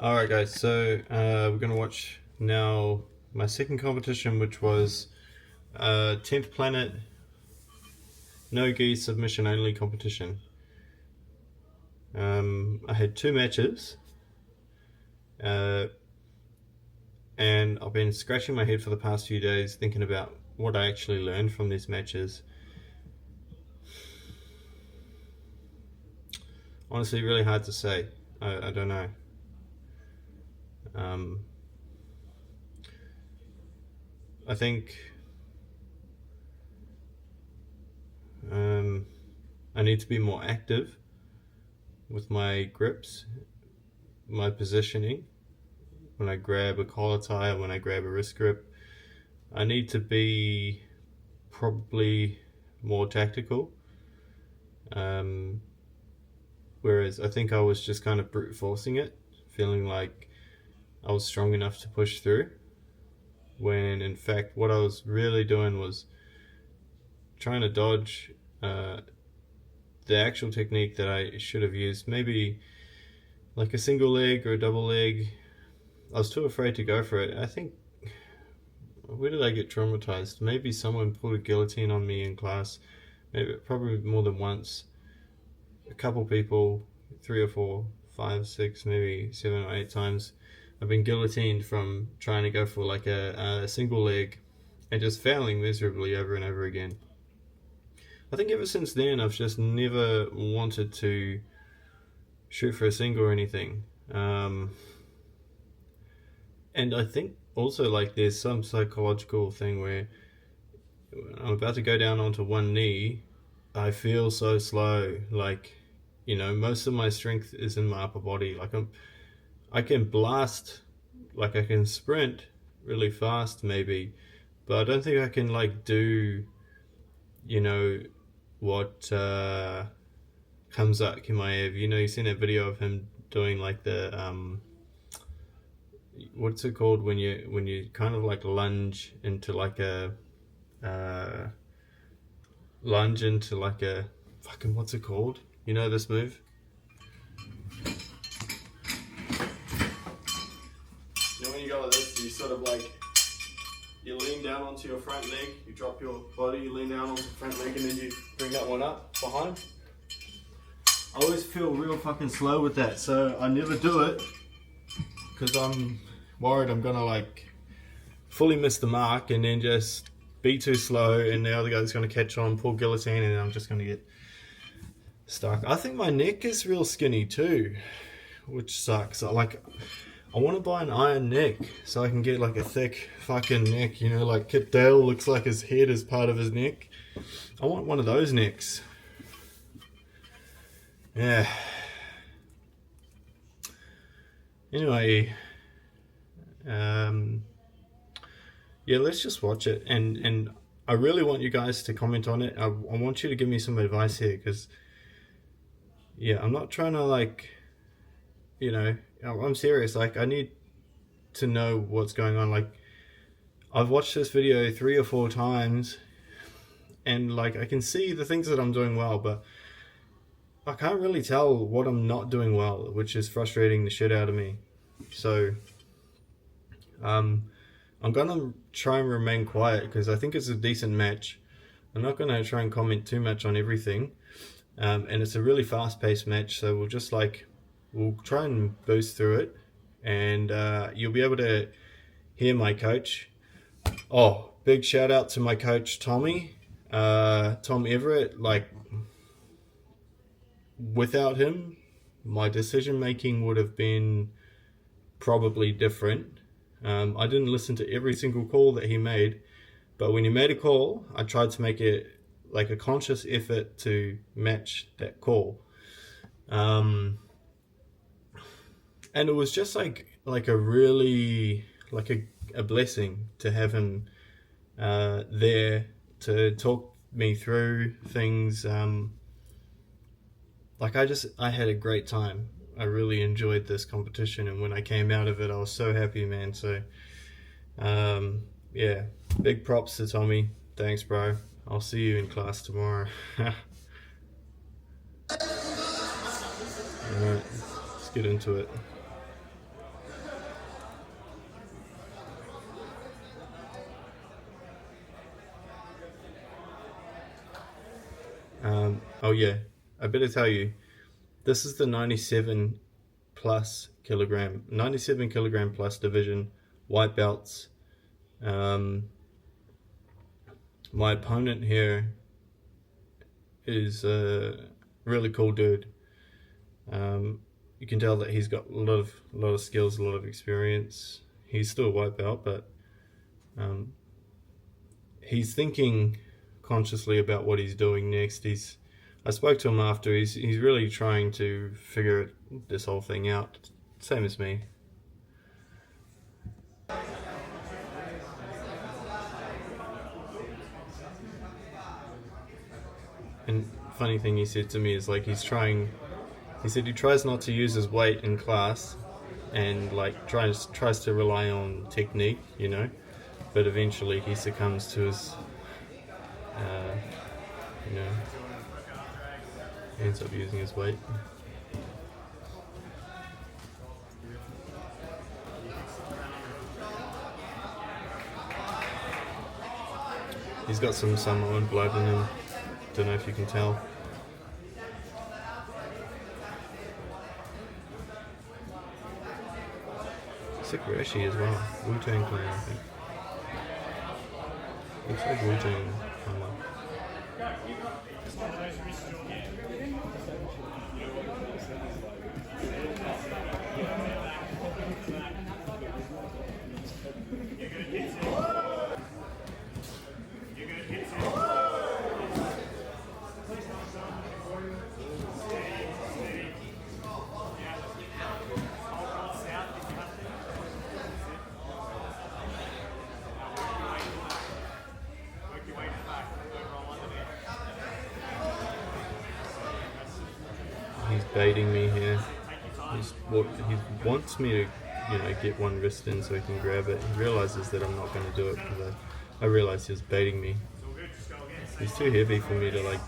Alright guys, so we're going to watch now my second competition, which was 10th Planet no-gi submission only competition. I had two matches and I've been scratching my head for the past few days thinking about what I actually learned from these matches. Honestly, really hard to say. I don't know. I think I need to be more active with my grips, my positioning. When I grab a collar tie or when I grab a wrist grip, I need to be probably more tactical. Whereas I think I was just kind of brute forcing it, feeling like I was strong enough to push through, when in fact what I was really doing was trying to dodge the actual technique that I should have used. Maybe like a single leg or a double leg. I was too afraid to go for it. I think, where did I get traumatized? Maybe someone pulled a guillotine on me in class, maybe probably more than once. A couple people, 3 or 4, 5, 6, maybe 7 or 8 times I've been guillotined from trying to go for like a single leg and just failing miserably over and over again. I think ever since then I've just never wanted to shoot for a single or anything. And I think also like there's some psychological thing where I'm about to go down onto one knee, I feel so slow. Like, you know, most of my strength is in my upper body. Like I can blast, like I can sprint really fast maybe, but I don't think I can like do, you know, what Hamza Kimaev, you know, you've seen that video of him doing like the what's it called when you kind of like lunge into like a fucking, what's it called? You know this move? You know when you go like this, you sort of like, you lean down onto your front leg, you drop your body, you lean down onto the front leg, and then you bring that one up behind. I always feel real fucking slow with that, so I never do it because I'm worried I'm gonna like fully miss the mark and then just be too slow and the other guy's gonna catch on, pull guillotine, and I'm just gonna get stuck. I think my neck is real skinny too, which sucks. I want to buy an iron neck so I can get like a thick fucking neck, you know, like Kit Dale looks like his head is part of his neck. I want one of those necks. Yeah. Anyway, yeah, let's just watch it, and I really want you guys to comment on it. I want you to give me some advice here, because yeah, I'm not trying to like, you know, I'm serious. Like, I need to know what's going on. Like, I've watched this video 3 or 4 times and like I can see the things that I'm doing well, but I can't really tell what I'm not doing well, which is frustrating the shit out of me. So I'm gonna try and remain quiet because I think it's a decent match. I'm not gonna try and comment too much on everything, and it's a really fast-paced match, so we'll try and boost through it, and you'll be able to hear my coach. Oh, big shout out to my coach Tommy, Tom Everett. Like, without him, my decision making would have been probably different. I didn't listen to every single call that he made, but when he made a call, I tried to make it like a conscious effort to match that call. And it was just like a really, like a blessing to have him there to talk me through things. Like, I had a great time. I really enjoyed this competition, and when I came out of it, I was so happy, man. So yeah, big props to Tommy. Thanks, bro. I'll see you in class tomorrow. Alright, let's get into it. Oh yeah, I better tell you, this is the 97 plus kilogram, 97 kilogram plus division, white belts. My opponent here is a really cool dude. You can tell that he's got a lot of skills, a lot of experience. He's still a white belt, but he's thinking consciously about what he's doing next. I spoke to him after. He's really trying to figure this whole thing out. Same as me. And funny thing he said to me is like he said he tries not to use his weight in class and like tries to rely on technique, you know, but eventually he succumbs to his you know, ends up using his weight. He's got some Samoan blood in him. Don't know if you can tell. Progressjj as well. Wu-Tang Clan, I think. Looks like Wu-Tang. He's baiting me here. He wants me to, you know, get one wrist in so he can grab it. He realizes that I'm not going to do it because I realized he was baiting me. He's too heavy for me to, like,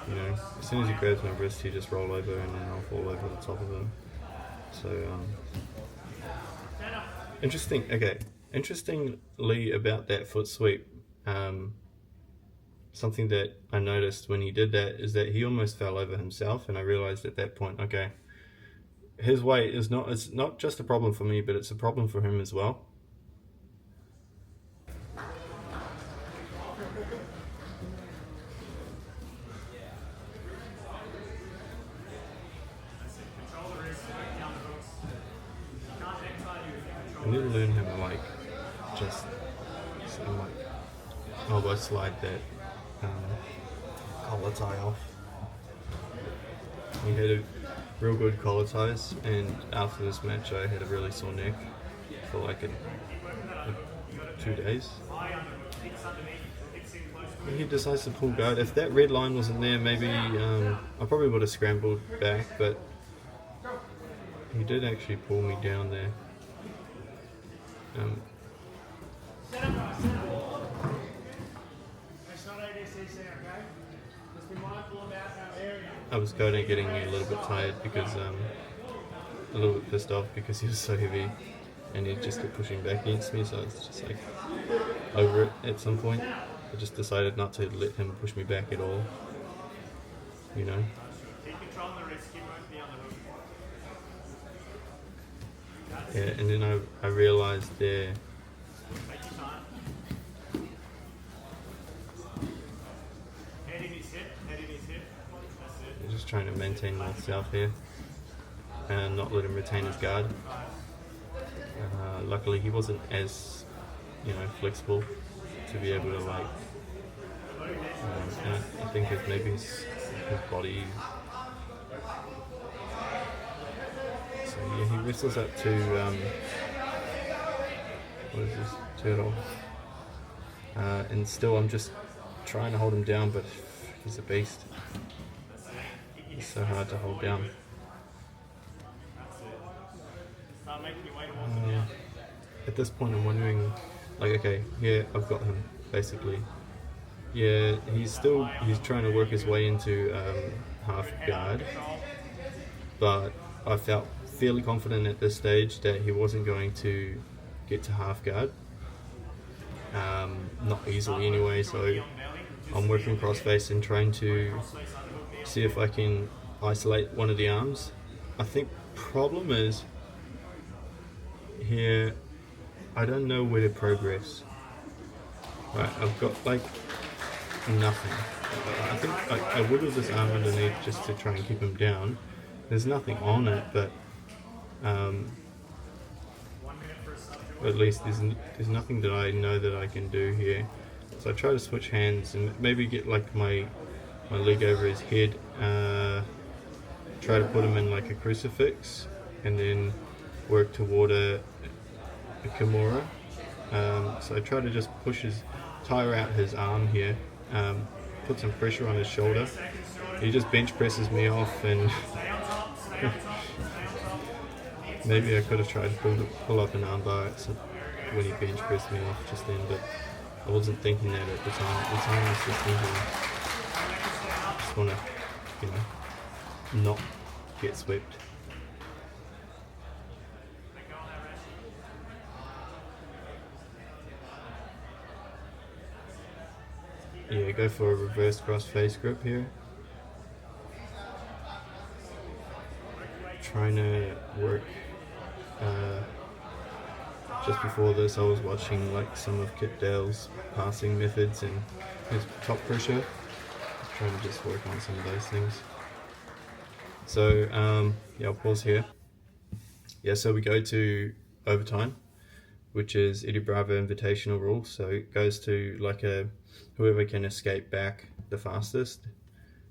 you know, as soon as he grabs my wrist, he just roll over and then I'll fall over the top of him. So, interesting. Okay, interestingly about that foot sweep, something that I noticed when he did that is that he almost fell over himself, and I realized at that point, okay, his weight is it's not just a problem for me, but it's a problem for him as well. I need to learn how to like just elbow slide that collar tie off. We had a real good collar ties, and after this match I had a really sore neck for like 2 days. And he decides to pull guard. If that red line wasn't there, maybe I probably would have scrambled back, but he did actually pull me down there. I was kind of getting a little bit tired because a little bit pissed off because he was so heavy and he just kept pushing back against me, so I was just like over it at some point. I just decided not to let him push me back at all, you know. Yeah, and then I realized there I'm just trying to maintain north-south here and not let him retain his guard. Luckily he wasn't as, you know, flexible to be able to like and I think it's maybe his body. So yeah, he wrestles up to what is this? Turtle. And still I'm just trying to hold him down, but he's a beast. He's so hard to hold down. At this point I'm wondering, like, okay, yeah, I've got him, basically. Yeah, he's trying to work his way into half guard, but I felt fairly confident at this stage that he wasn't going to get to half guard. Not easily anyway, so I'm working cross face and trying to see if I can isolate one of the arms. I think problem is here, I don't know where to progress. Right, I've got like nothing. I think I whittled this arm underneath just to try and keep him down. There's nothing on it, but at least there's nothing that I know that I can do here. So I try to switch hands and maybe get like my leg over his head, try to put him in like a crucifix, and then work toward a kimura. So I try to just tire out his arm here, put some pressure on his shoulder. He just bench presses me off, and maybe I could have tried to pull up an armbar when he bench pressed me off just then, but I wasn't thinking that at the time. At the time I was just thinking, I just want to, not get swept. Yeah, go for a reverse cross face grip here. Trying to work. Just before this, I was watching like some of Kip Dale's passing methods and his top pressure. Trying to just work on some of those things. So yeah, I'll pause here. Yeah, so we go to overtime, which is Eddie Bravo invitational rule. So it goes to like whoever can escape back the fastest.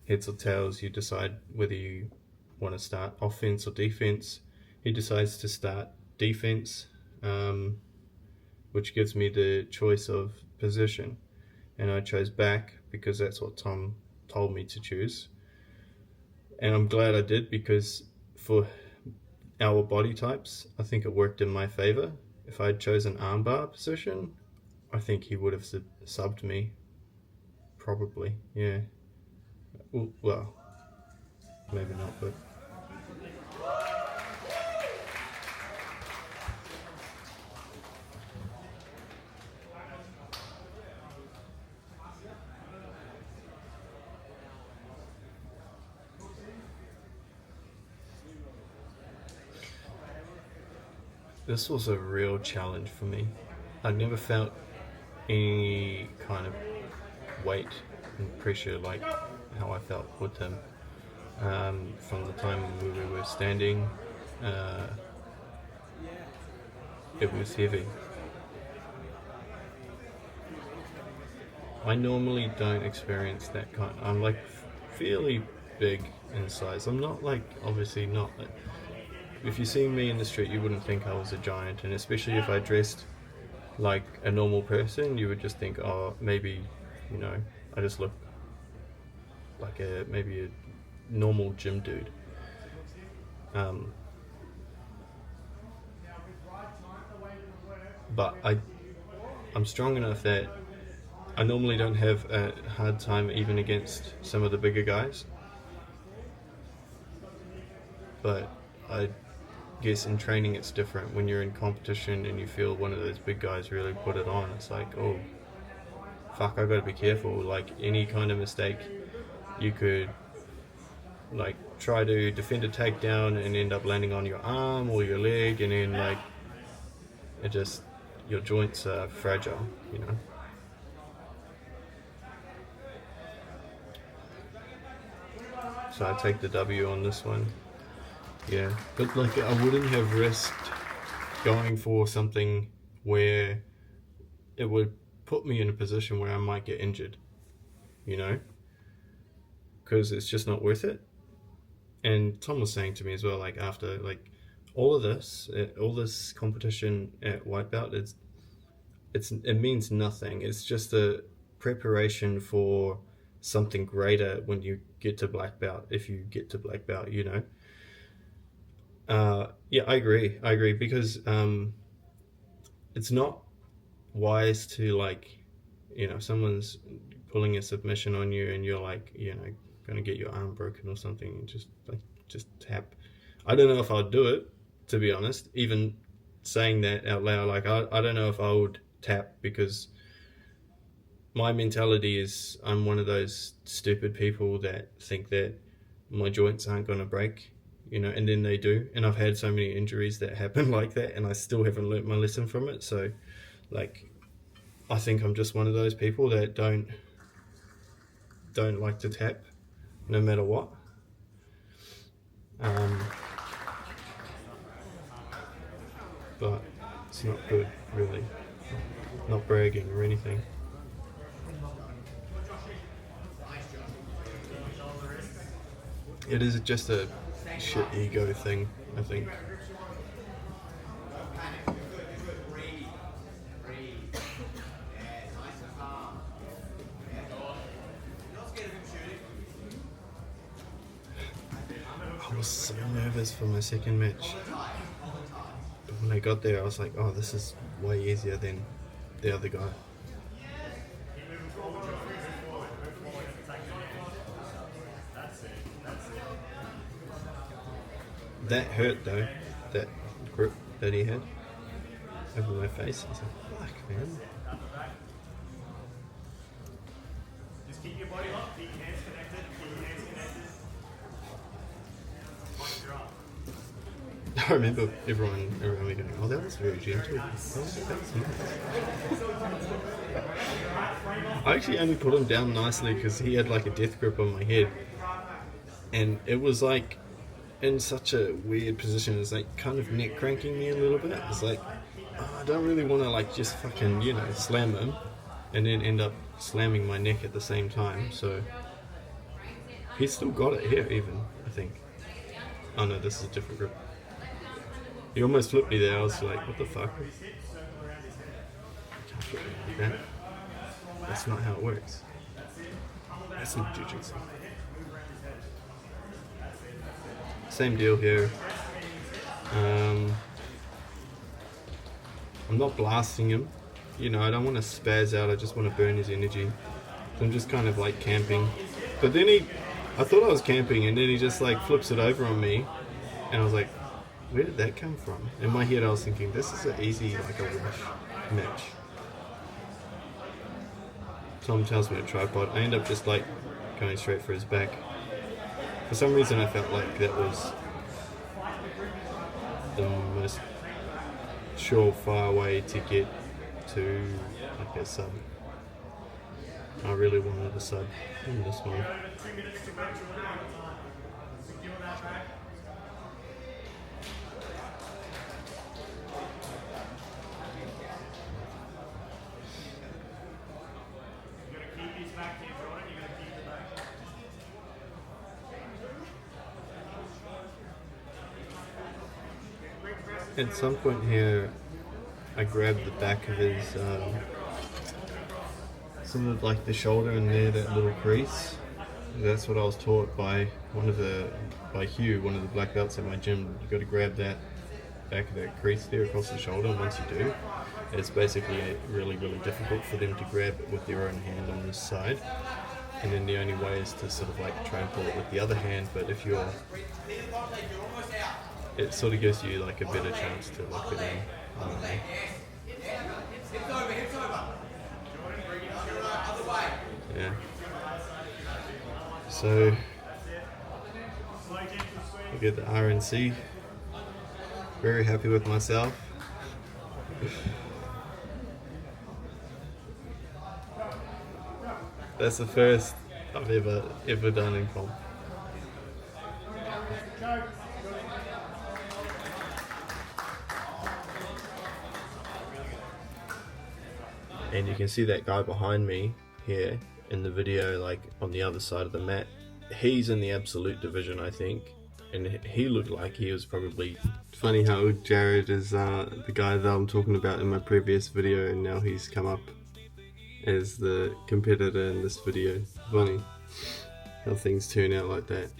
Heads or tails, you decide whether you want to start offense or defense. He decides to start defense, which gives me the choice of position, and I chose back because that's what Tom told me to choose, and I'm glad I did, because for our body types I think it worked in my favor. If I'd chosen armbar position, I think he would have subbed me, probably. Yeah, well, maybe not, but this was a real challenge for me. I'd never felt any kind of weight and pressure like how I felt with him. From the time we were standing, it was heavy. I normally don't experience that kind. I'm like fairly big in size. I'm not like, obviously not. If you see me in the street, you wouldn't think I was a giant, and especially if I dressed like a normal person, you would just think, oh, maybe, I just look like maybe a normal gym dude. But I'm strong enough that I normally don't have a hard time even against some of the bigger guys. But I guess in training it's different. When you're in competition and you feel one of those big guys really put it on, it's like, oh fuck, I gotta be careful. Like any kind of mistake, you could like try to defend a takedown and end up landing on your arm or your leg, and then like your joints are fragile, So I take the W on this one. Yeah, but like I wouldn't have risked going for something where it would put me in a position where I might get injured, because it's just not worth it. And Tom was saying to me as well, like after like all this competition at Whitebelt, it means nothing. It's just a preparation for something greater when you get to black belt, if you get to black belt, Yeah, I agree, because it's not wise to like, someone's pulling a submission on you and you're like, gonna get your arm broken or something, and just tap. I don't know if I'd do it, to be honest. Even saying that out loud, like I don't know if I would tap, because my mentality is I'm one of those stupid people that think that my joints aren't going to break, and then they do. And I've had so many injuries that happen like that, and I still haven't learnt my lesson from it. So, like, I think I'm just one of those people that don't like to tap, no matter what. But it's not good, really. Not bragging or anything. It is just a shit ego thing, I think. I was so nervous for my second match. But when I got there, I was like, oh, this is way easier than the other guy. That hurt though, that grip that he had over my face. I was like, fuck, man. Just keep your body locked, keep your hands connected, I remember everyone around me going, oh, that was very gentle. Oh, that's nice. I actually only put him down nicely because he had like a death grip on my head. And it was like in such a weird position. It's like kind of neck cranking me a little bit. It's like, oh, I don't really want to like just fucking, slam him and then end up slamming my neck at the same time. So he still got it here even, I think. Oh no, this is a different grip. He almost flipped me there. I was like, what the fuck? I can't flip me like that. That's not how it works. That's not jiu-jitsu. Same deal here. I'm not blasting him. I don't want to spaz out. I just want to burn his energy. So I'm just kind of like camping. But then I thought I was camping, and then he just like flips it over on me. And I was like, where did that come from? In my head I was thinking, this is an easy, like a rush match. Tom tells me to tripod. I end up just like going straight for his back. For some reason I felt like that was the most surefire way to get to like a sub. I really wanted a sub in this one. At some point here, I grabbed the back of his, sort of like the shoulder in there, that little crease. That's what I was taught by Hugh, one of the black belts at my gym. You got to grab that back of that crease there across the shoulder, and once you do, it's basically really, really difficult for them to grab it with their own hand on this side. And then the only way is to sort of like try and pull it with the other hand, but if you're... it sort of gives you like a better chance to lock it in. Yeah. So I get the RNC. Very happy with myself. That's the first I've ever done in comp. And you can see that guy behind me here in the video, like on the other side of the mat. He's in the absolute division, I think, and he looked like he was probably... Funny how Jared is the guy that I'm talking about in my previous video, and now he's come up as the competitor in this video. Funny how things turn out like that.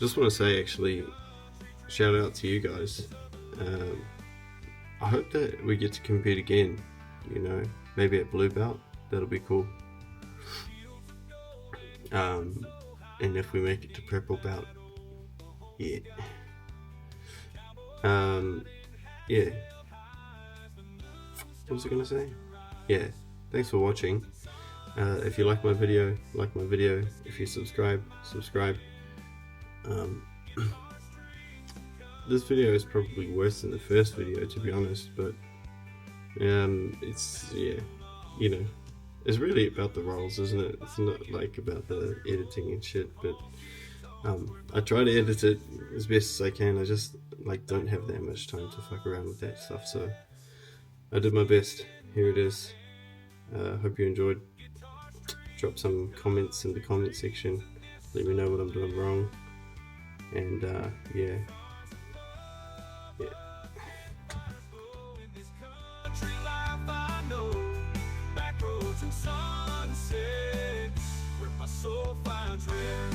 Just want to say, actually, shout out to you guys. I hope that we get to compete again, maybe at Blue Belt. That'll be cool. And if we make it to Purple Belt, yeah. Yeah. what was I gonna say? Yeah, thanks for watching. If you like my video, like my video. If you subscribe. This video is probably worse than the first video, to be honest, but it's, yeah, you know, it's really about the roles, isn't it? It's not like about the editing and shit, but I try to edit it as best as I can. I just like don't have that much time to fuck around with that stuff, so I did my best. Here it is. Hope you enjoyed. Drop some comments in the comment section. Let me know what I'm doing wrong. And yeah. Sunset, where my soul finds rest.